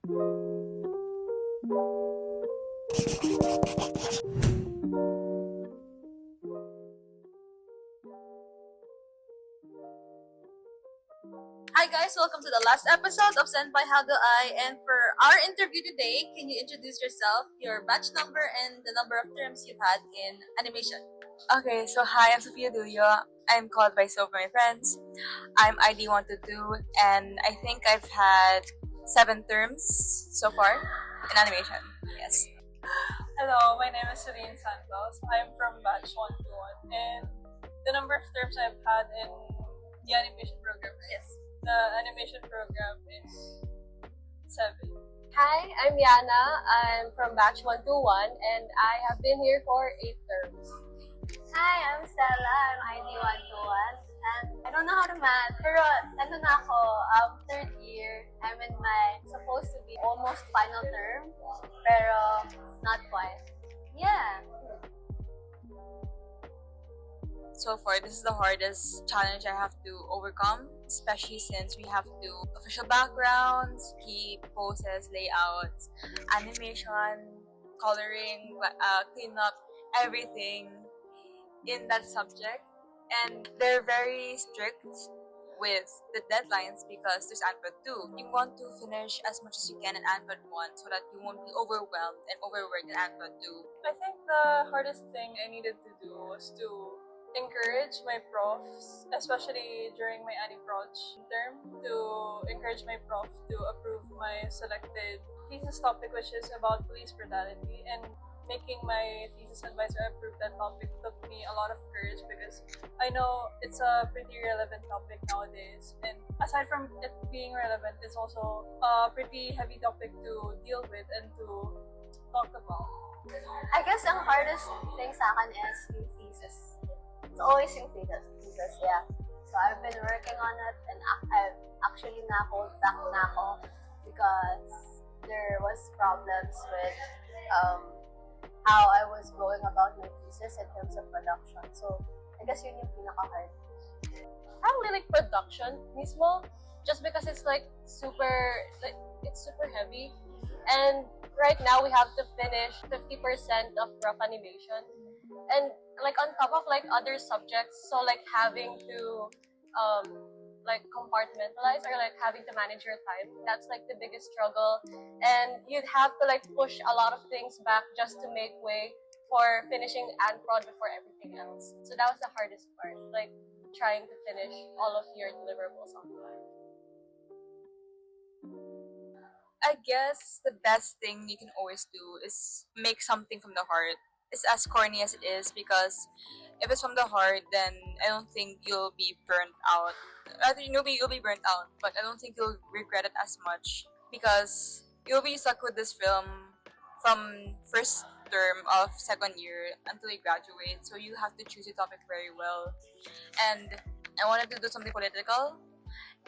Hi guys, welcome to the last episode of Senpai 𝗘𝙯𝙯, and for our interview today, can you introduce yourself, your batch number, and the number of terms you've had in animation? Okay, so hi, I'm Sophia Dulio. I'm called by so by my friends. I'm ID 122, and I think I've had 7 terms so far in animation. Yes. Hello, my name is Celine Santos. I'm from batch 121, and the number of terms I've had in the animation program, Yes. the animation program is 7. Hi, I'm Yana. I'm from batch 121 and I have been here for 8 terms. Hi, I'm Stella. I'm ID 121 and I don't know how to math, pero ano na ako, 3rd year. I'm in my supposed to be almost final term, pero not quite. Yeah. So far, this is the hardest challenge I have to overcome, especially since we have to official backgrounds, key poses, layouts, animation, coloring, clean up everything in that subject. And they're very strict with the deadlines because there's ANPAD 2. You want to finish as much as you can in ANPAD 1 so that you won't be overwhelmed and overworked in ANPAD 2. I think the hardest thing I needed to do was to encourage my profs, especially during my Ani-Proj term, to encourage my prof to approve my selected thesis topic, which is about police brutality, and making my thesis advisor approve that topic took me a lot of courage because I know it's a pretty relevant topic nowadays, and aside from it being relevant, it's also a pretty heavy topic to deal with and to talk about. I guess ang hardest thing sa akin is yung thesis. It's always yung thesis, yeah. So I've been working on it and I've actually na-hold back na ako because there was problems with how I was going about my thesis in terms of production. So I guess yun yung pinaka-hard. Probably like production mismo, just because it's like it's super heavy. And right now we have to finish 50% of rough animation. And like on top of like other subjects, so like having to like compartmentalize or like having to manage your time, that's like the biggest struggle. And you'd have to like push a lot of things back just to make way for finishing ANPROD before everything else. So that was the hardest part, like trying to finish all of your deliverables on time. I guess the best thing you can always do is make something from the heart. It's as corny as it is because if it's from the heart, then I don't think you'll be burnt out. Rather, you'll be burnt out, but I don't think you'll regret it as much because you'll be stuck with this film from first term of 2nd year until you graduate. So you have to choose your topic very well. And I wanted to do something political,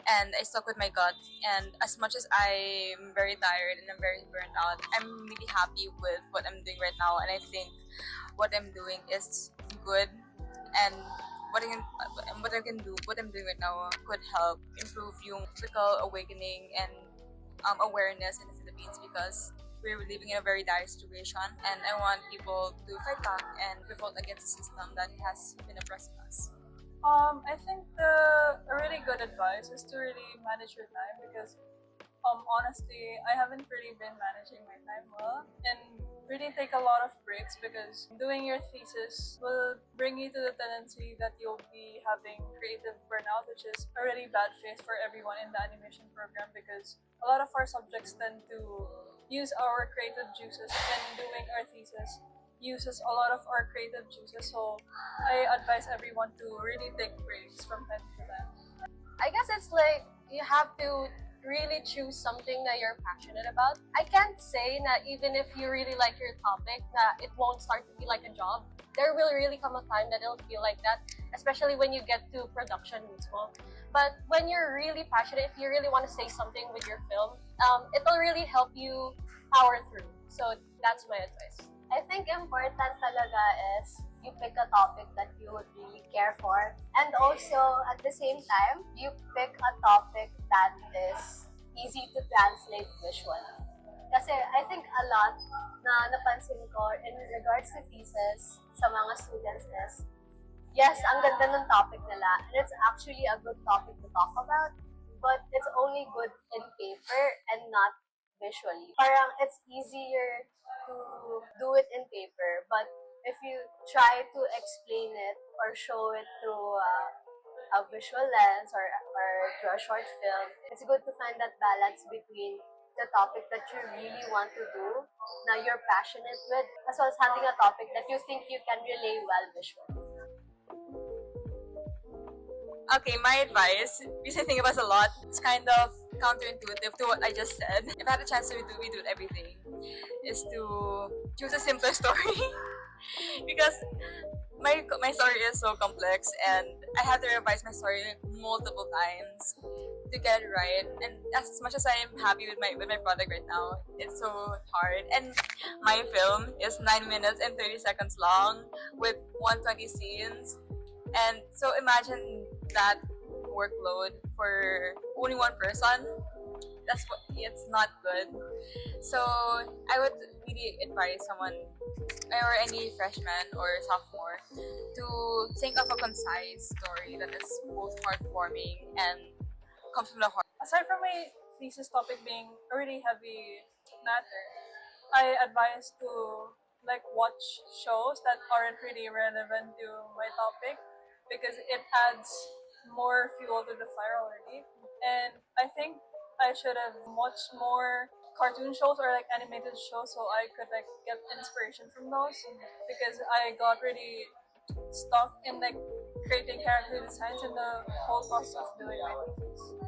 and I stuck with my gut. And as much as I'm very tired and I'm very burnt out, I'm really happy with what I'm doing right now, and I think what I'm doing is good, and what I'm doing right now could help improve yung political awakening and awareness in the Philippines, because we're living in a very dire situation, and I want people to fight back and revolt against the system that has been oppressing us. I think a really good advice is to really manage your time because honestly, I haven't really been managing my time well and really take a lot of breaks because doing your thesis will bring you to the tendency that you'll be having creative burnout, which is a really bad phase for everyone in the animation program because a lot of our subjects tend to use our creative juices, and doing our thesis uses a lot of our creative juices, so I advise everyone to really take breaks from time to time. I guess it's like you have to really choose something that you're passionate about. I can't say that even if you really like your topic, that it won't start to feel like a job. There will really come a time that it'll feel like that, especially when you get to production mismo. But when you're really passionate, if you really want to say something with your film, it'll really help you power through. So that's my advice. I think important talaga is you pick a topic that you would really care for, and also at the same time you pick a topic that is easy to translate visually. Kasi I think a lot na napansin ko in regards to thesis sa mga students is, yes, ang ganda ng topic nila, and it's actually a good topic to talk about, but it's only good in paper and not visually. Parang it's easier to do it in paper, but if you try to explain it or show it through a visual lens or through a short film, it's good to find that balance between the topic that you really want to do, na you're passionate with, as well as having a topic that you think you can relay well visually. Okay, my advice, because I think about it a lot, it's kind of counterintuitive to what I just said. If I had a chance to redo everything, is to choose a simpler story. Because my story is so complex and I had to revise my story multiple times to get it right. And as much as I am happy with my product right now, it's so hard. And my film is 9 minutes and 30 seconds long with 120 scenes. And so imagine that workload for only one person. It's not good. So I would really advise someone or any freshman or sophomore to think of a concise story that is both heartwarming and comes from the heart. Aside from my thesis topic being a really heavy matter, I advise to watch shows that aren't really relevant to my topic because it adds more fuel to the fire already. And I think I should have watched more cartoon shows or animated shows so I could get inspiration from those, because I got really stuck in creating character designs in the whole process of doing my thesis.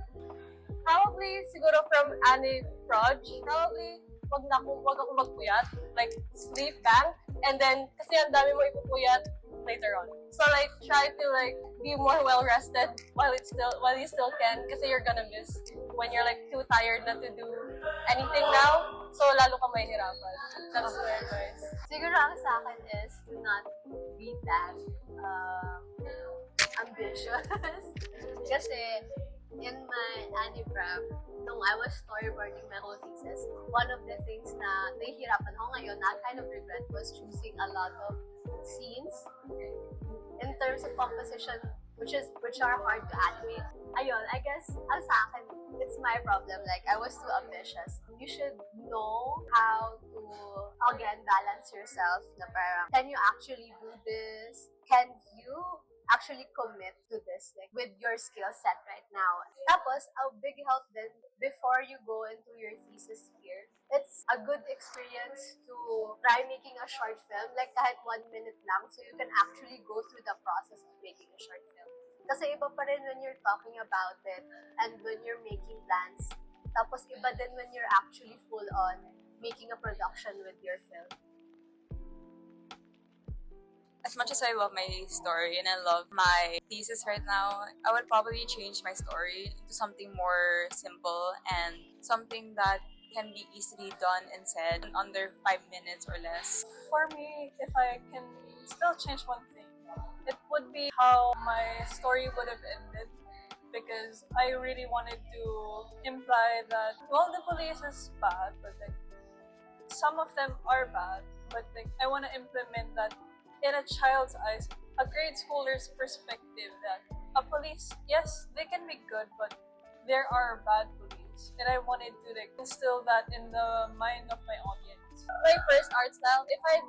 Probably, siguro from Animotion, probably, wag akong magpuyat. Sleep bank, and then, kasi ang dami mo ipupuyat later on. So, try to, be more well-rested while you still can, kasi you're gonna miss when you're, too tired not to do anything now. So, lalo ka mahihirapan. That's my advice. Siguro ang sa akin is to not be that ambitious. Kasi in my Ani-Prep, nung I was storyboarding my whole thesis, one of the things na nahihirapan ako ngayon, na kind of regret, was choosing a lot of scenes in terms of composition, which are hard to animate. Ayun, I guess, ang sa akin, it's my problem. I was too ambitious. You should know how to, again, balance yourself. Na parang, can you actually do this? Can you actually commit to this with your skill set right now? Tapos, a big help then, before you go into your thesis year, it's a good experience to try making a short film, kahit 1 minute lang, so you can actually go through the process of making a short film. Kasi iba pa rin when you're talking about it and when you're making plans. Tapos iba din when you're actually full on making a production with your film. As much as I love my story and I love my thesis right now, I would probably change my story to something more simple and something that can be easily done and said in under 5 minutes or less. For me, if I can still change one thing, it would be how my story would have ended, because I really wanted to imply that, well, the police is bad, but some of them are bad, but I want to implement that in a child's eyes, a grade schooler's perspective, that a police, yes, they can be good, but there are bad police. And I wanted to instill that in the mind of my audience. My first art style, if I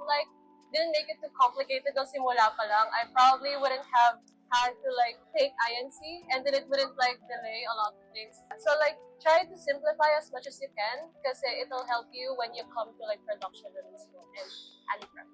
didn't make it too complicated nung simula pa lang, I probably wouldn't have had to take INC, and then it wouldn't delay a lot of things. So try to simplify as much as you can, kasi it'll help you when you come to production release and Ani-Prep.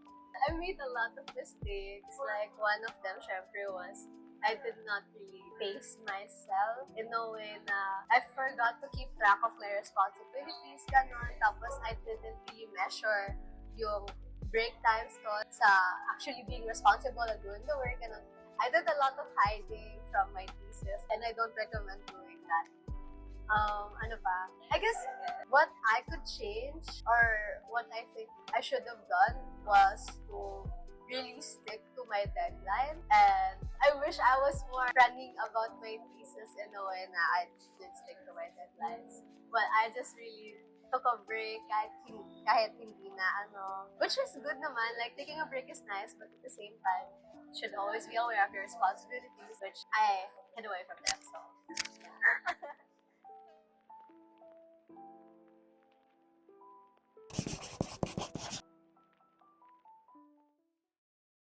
I made a lot of mistakes. One of them, syempre, was I did not really pace myself in a way na I forgot to keep track of my responsibilities, ganon. Tapos I didn't really measure yung break times ko sa actually being responsible and doing the work. And I did a lot of hiding from my thesis, and I don't recommend doing that. Ano pa? I guess what I could change, or what I think I should have done, was to really stick to my deadline. And I wish I was more running about my thesis in a way na I did stick to my deadlines. But I just really took a break kahit hindi na ano. Which is good naman. Like, taking a break is nice, but at the same time, you should always be aware of your responsibilities, which I hid away from them, so. Yeah.